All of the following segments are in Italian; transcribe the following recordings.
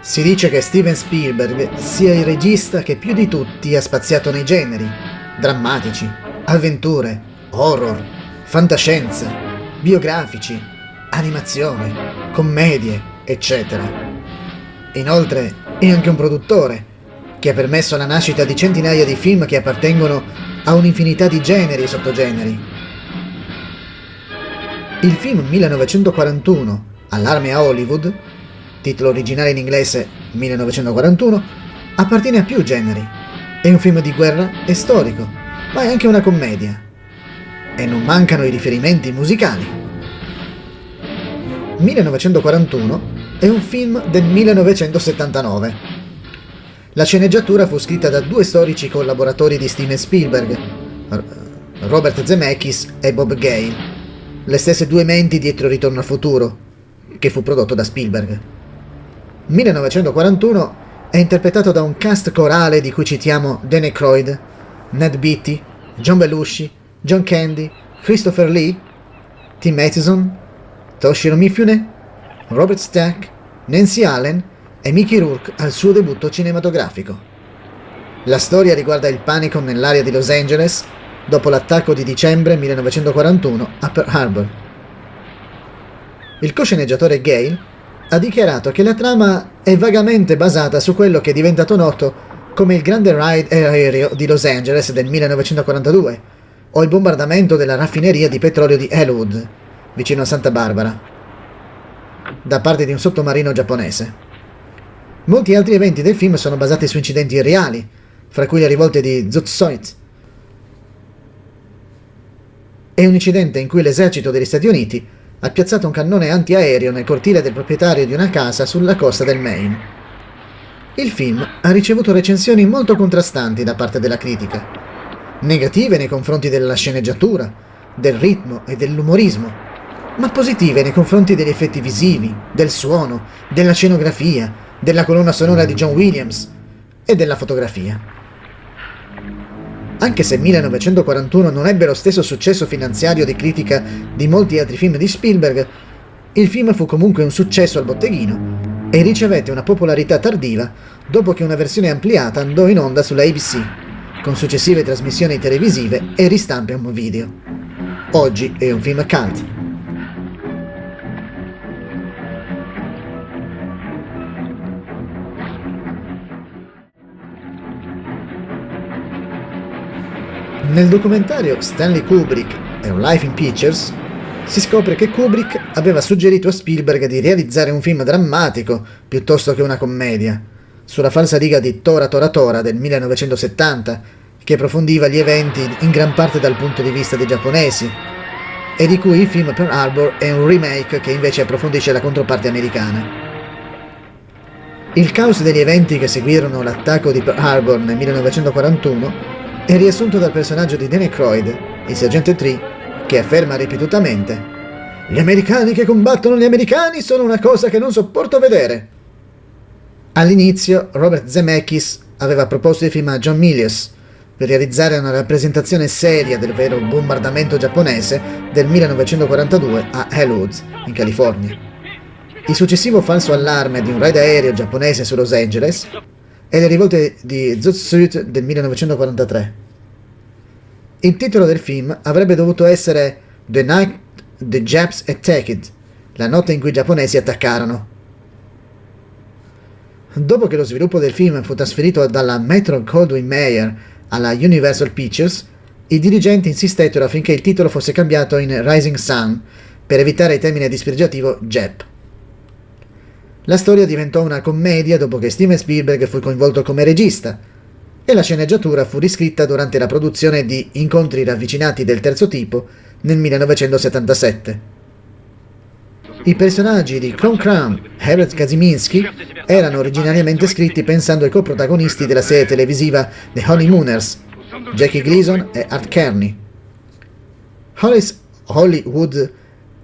Si dice che Steven Spielberg sia il regista che più di tutti ha spaziato nei generi drammatici, avventure, horror, fantascienza, biografici, animazione, commedie, eccetera. Inoltre è anche un produttore che ha permesso la nascita di centinaia di film che appartengono a un'infinità di generi e sottogeneri. Il film 1941, Allarme a Hollywood, titolo originale in inglese 1941, appartiene a più generi. È un film di guerra e storico, ma è anche una commedia. E non mancano i riferimenti musicali. 1941 è un film del 1979. La sceneggiatura fu scritta da due storici collaboratori di Steven Spielberg, Robert Zemeckis e Bob Gale, le stesse due menti dietro Ritorno al futuro, che fu prodotto da Spielberg. 1941 è interpretato da un cast corale di cui citiamo Dan Aykroyd, Ned Beatty, John Belushi, John Candy, Christopher Lee, Tim Matheson, Toshiro Mifune, Robert Stack, Nancy Allen e Mickey Rourke al suo debutto cinematografico. La storia riguarda il panico nell'area di Los Angeles dopo l'attacco di dicembre 1941 a Pearl Harbor. Il co-sceneggiatore Gale ha dichiarato che la trama è vagamente basata su quello che è diventato noto come il grande raid aereo di Los Angeles del 1942 o il bombardamento della raffineria di petrolio di Elwood, vicino a Santa Barbara, da parte di un sottomarino giapponese. Molti altri eventi del film sono basati su incidenti reali, fra cui le rivolte di Zurzeit e un incidente in cui l'esercito degli Stati Uniti ha piazzato un cannone antiaereo nel cortile del proprietario di una casa sulla costa del Maine. Il film ha ricevuto recensioni molto contrastanti da parte della critica, negative nei confronti della sceneggiatura, del ritmo e dell'umorismo, ma positive nei confronti degli effetti visivi, del suono, della scenografia, della colonna sonora di John Williams e della fotografia. Anche se 1941 non ebbe lo stesso successo finanziario di critica di molti altri film di Spielberg, il film fu comunque un successo al botteghino e ricevette una popolarità tardiva dopo che una versione ampliata andò in onda sulla ABC, con successive trasmissioni televisive e ristampe home video. Oggi è un film cult. Nel documentario Stanley Kubrick e Life in Pictures si scopre che Kubrick aveva suggerito a Spielberg di realizzare un film drammatico piuttosto che una commedia, sulla falsariga di Tora Tora Tora del 1970, che approfondiva gli eventi in gran parte dal punto di vista dei giapponesi, e di cui il film Pearl Harbor è un remake che invece approfondisce la controparte americana. Il caos degli eventi che seguirono l'attacco di Pearl Harbor nel 1941 è riassunto dal personaggio di Dan Aykroyd, il sergente Tree, che afferma ripetutamente: «Gli americani che combattono gli americani sono una cosa che non sopporto vedere». All'inizio Robert Zemeckis aveva proposto il film a John Milius per realizzare una rappresentazione seria del vero bombardamento giapponese del 1942 a Elwood, in California. Il successivo falso allarme di un raid aereo giapponese su Los Angeles e le rivolte di Zurzeit del 1943. Il titolo del film avrebbe dovuto essere The Night the Japs Attacked, la notte in cui i giapponesi attaccarono. Dopo che lo sviluppo del film fu trasferito dalla Metro-Goldwyn-Mayer alla Universal Pictures, i dirigenti insistettero affinché il titolo fosse cambiato in Rising Sun per evitare il termine dispregiativo Jap. La storia diventò una commedia dopo che Steven Spielberg fu coinvolto come regista e la sceneggiatura fu riscritta durante la produzione di Incontri ravvicinati del terzo tipo nel 1977. I personaggi di Kron Kram e Herbert Kaziminski erano originariamente scritti pensando ai coprotagonisti della serie televisiva The Honeymooners, Jackie Gleason e Art Carney. Holly Wood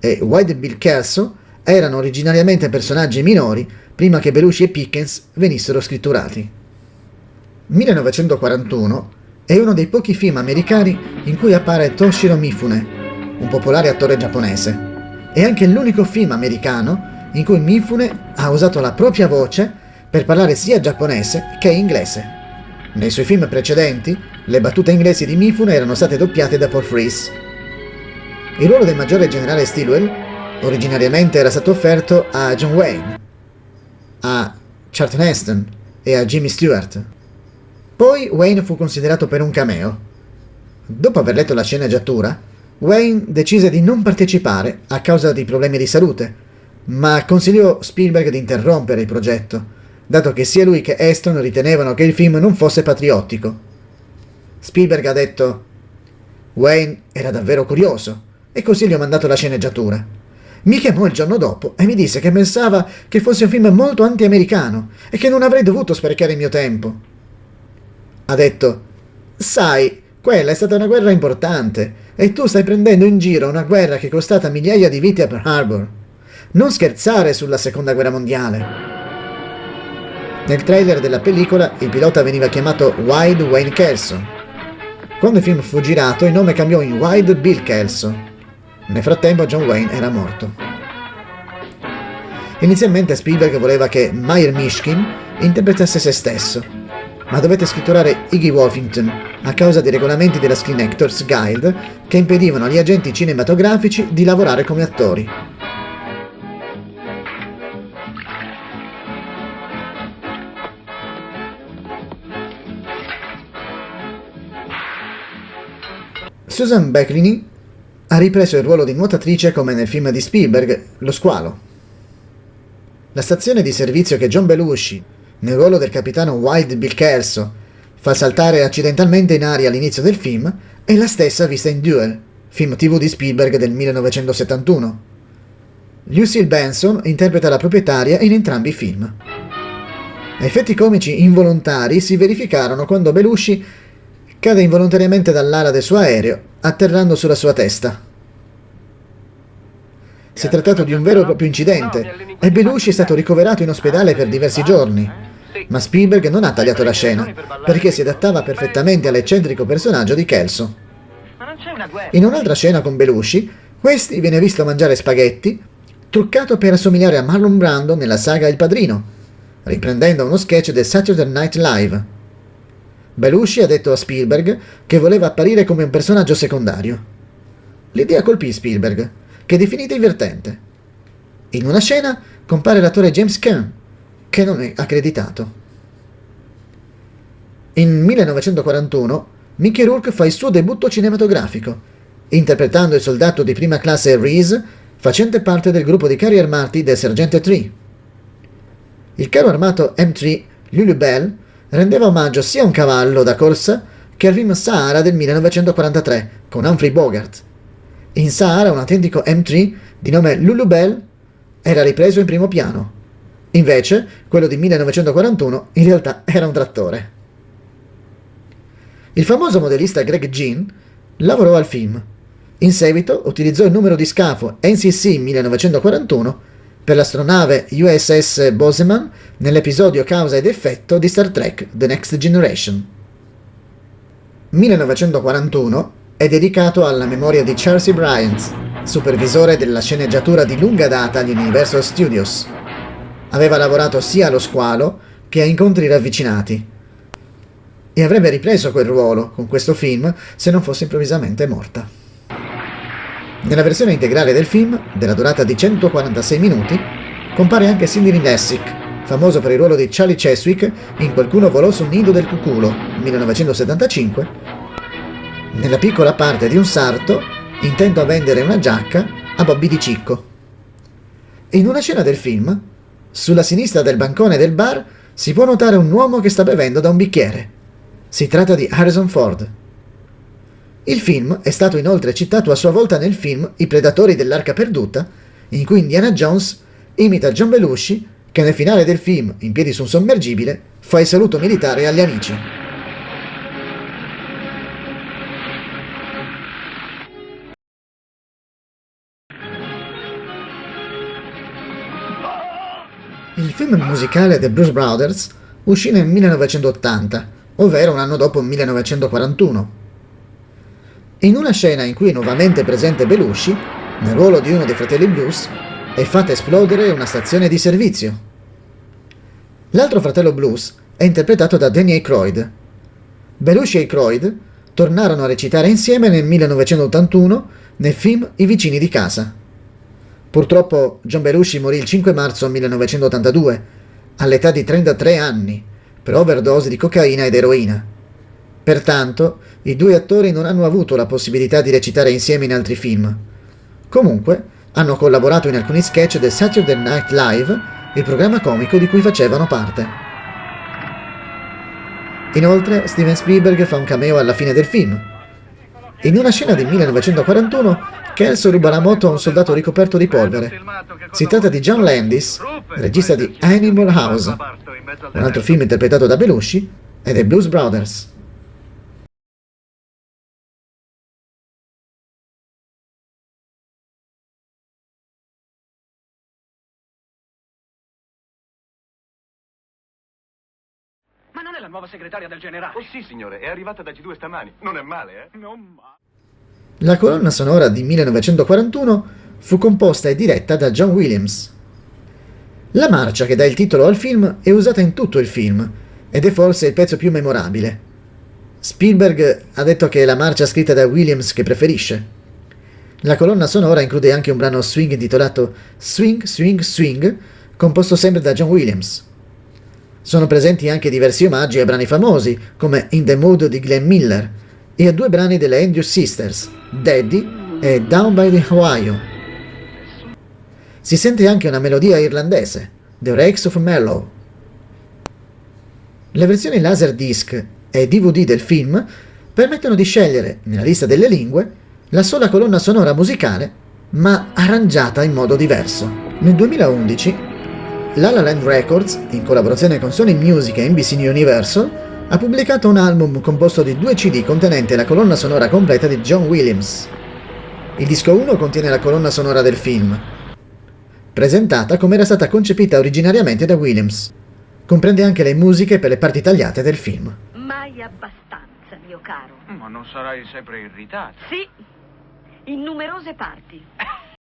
e Wade Bill Kelso erano originariamente personaggi minori prima che Belushi e Pickens venissero scritturati. 1941 è uno dei pochi film americani in cui appare Toshiro Mifune, un popolare attore giapponese. È anche l'unico film americano in cui Mifune ha usato la propria voce per parlare sia giapponese che inglese. Nei suoi film precedenti, le battute inglesi di Mifune erano state doppiate da Paul Frees. Il ruolo del maggiore generale Stilwell originariamente era stato offerto a John Wayne, a Charlton Heston e a Jimmy Stewart. Poi Wayne fu considerato per un cameo. Dopo aver letto la sceneggiatura, Wayne decise di non partecipare a causa di problemi di salute, ma consigliò Spielberg di interrompere il progetto, dato che sia lui che Heston ritenevano che il film non fosse patriottico. Spielberg ha detto: Wayne era davvero curioso, e così gli ho mandato la sceneggiatura. Mi chiamò il giorno dopo e mi disse che pensava che fosse un film molto anti-americano e che non avrei dovuto sprecare il mio tempo. Ha detto: sai, quella è stata una guerra importante e tu stai prendendo in giro una guerra che è costata migliaia di vite a Pearl Harbor. Non scherzare sulla seconda guerra mondiale. Nel trailer della pellicola il pilota veniva chiamato Wild Wayne Kelso. Quando il film fu girato il nome cambiò in Wild Bill Kelso. Nel frattempo John Wayne era morto. Inizialmente Spielberg voleva che Meyer Mishkin interpretasse se stesso, ma dovette scritturare Iggy Wolfington a causa dei regolamenti della Screen Actors Guild che impedivano agli agenti cinematografici di lavorare come attori. Susan Beckley ha ripreso il ruolo di nuotatrice come nel film di Spielberg, Lo squalo. La stazione di servizio che John Belushi, nel ruolo del capitano Wild Bill Kelso, fa saltare accidentalmente in aria all'inizio del film è la stessa vista in Duel, film TV di Spielberg del 1971. Lucille Benson interpreta la proprietaria in entrambi i film. Effetti comici involontari si verificarono quando Belushi cade involontariamente dall'ala del suo aereo, atterrando sulla sua testa. Si è trattato di un vero e proprio incidente e Belushi è stato ricoverato in ospedale per diversi giorni, ma Spielberg non ha tagliato la scena perché si adattava perfettamente all'eccentrico personaggio di Kelso. In un'altra scena con Belushi, questi viene visto mangiare spaghetti, truccato per assomigliare a Marlon Brando nella saga Il Padrino, riprendendo uno sketch del Saturday Night Live. Belushi ha detto a Spielberg che voleva apparire come un personaggio secondario. L'idea colpì Spielberg, che definì divertente. In una scena compare l'attore James Caan, che non è accreditato. In 1941 Mickey Rourke fa il suo debutto cinematografico, interpretando il soldato di prima classe Reese, facente parte del gruppo di carri armati del sergente Tree. Il carro armato M3 Lulu Bell rendeva omaggio sia a un cavallo da corsa che al film Sahara del 1943 con Humphrey Bogart. In Sahara un autentico M3 di nome Lulu Bell era ripreso in primo piano. Invece, quello di 1941 in realtà era un trattore. Il famoso modellista Greg Jean lavorò al film. In seguito utilizzò il numero di scafo NCC 1941 per l'astronave USS Bozeman nell'episodio Causa ed effetto di Star Trek The Next Generation. 1941 è dedicato alla memoria di Charles Bryant, supervisore della sceneggiatura di lunga data agli Universal Studios. Aveva lavorato sia allo Squalo che a Incontri ravvicinati e avrebbe ripreso quel ruolo con questo film se non fosse improvvisamente morta. Nella versione integrale del film, della durata di 146 minuti, compare anche Sidney Lessick, famoso per il ruolo di Charlie Cheswick in Qualcuno volò sul nido del cuculo, 1975, nella piccola parte di un sarto intento a vendere una giacca a Bobby Di Cicco. In una scena del film, sulla sinistra del bancone del bar si può notare un uomo che sta bevendo da un bicchiere. Si tratta di Harrison Ford. Il film è stato inoltre citato a sua volta nel film I Predatori dell'Arca Perduta, in cui Indiana Jones imita John Belushi che nel finale del film, in piedi su un sommergibile, fa il saluto militare agli amici. Il film musicale The Blues Brothers uscì nel 1980, ovvero un anno dopo il 1941. In una scena in cui è nuovamente presente Belushi, nel ruolo di uno dei fratelli Blues, è fatta esplodere una stazione di servizio. L'altro fratello Blues è interpretato da Danny Aykroyd. Belushi e Aykroyd tornarono a recitare insieme nel 1981 nel film I vicini di casa. Purtroppo John Belushi morì il 5 marzo 1982, all'età di 33 anni, per overdose di cocaina ed eroina. Pertanto, i due attori non hanno avuto la possibilità di recitare insieme in altri film. Comunque, hanno collaborato in alcuni sketch del Saturday Night Live, il programma comico di cui facevano parte. Inoltre, Steven Spielberg fa un cameo alla fine del film. In una scena del 1941, Kelso ruba la moto a un soldato ricoperto di polvere. Si tratta di John Landis, regista di Animal House, un altro film interpretato da Belushi, e dei Blues Brothers. Ma non è la nuova segretaria del generale? Oh sì, signore, è arrivata da G2 stamani. Non è male, eh? Non male. La colonna sonora di 1941 fu composta e diretta da John Williams. La marcia che dà il titolo al film è usata in tutto il film ed è forse il pezzo più memorabile. Spielberg ha detto che è la marcia scritta da Williams che preferisce. La colonna sonora include anche un brano swing intitolato Swing, Swing, Swing, composto sempre da John Williams. Sono presenti anche diversi omaggi a brani famosi, come In the Mood di Glenn Miller, e a due brani delle Andrews Sisters, Daddy e Down by the Ohio. Si sente anche una melodia irlandese, The Rakes of Mallow. Le versioni Laserdisc e DVD del film permettono di scegliere, nella lista delle lingue, la sola colonna sonora musicale, ma arrangiata in modo diverso. Nel 2011, La La Land Records, in collaborazione con Sony Music e NBC Universal, ha pubblicato un album composto di 2 CD contenente la colonna sonora completa di John Williams. Il disco 1 contiene la colonna sonora del film, presentata come era stata concepita originariamente da Williams. Comprende anche le musiche per le parti tagliate del film. Mai abbastanza, mio caro. Ma non sarai sempre irritato? Sì, in numerose parti.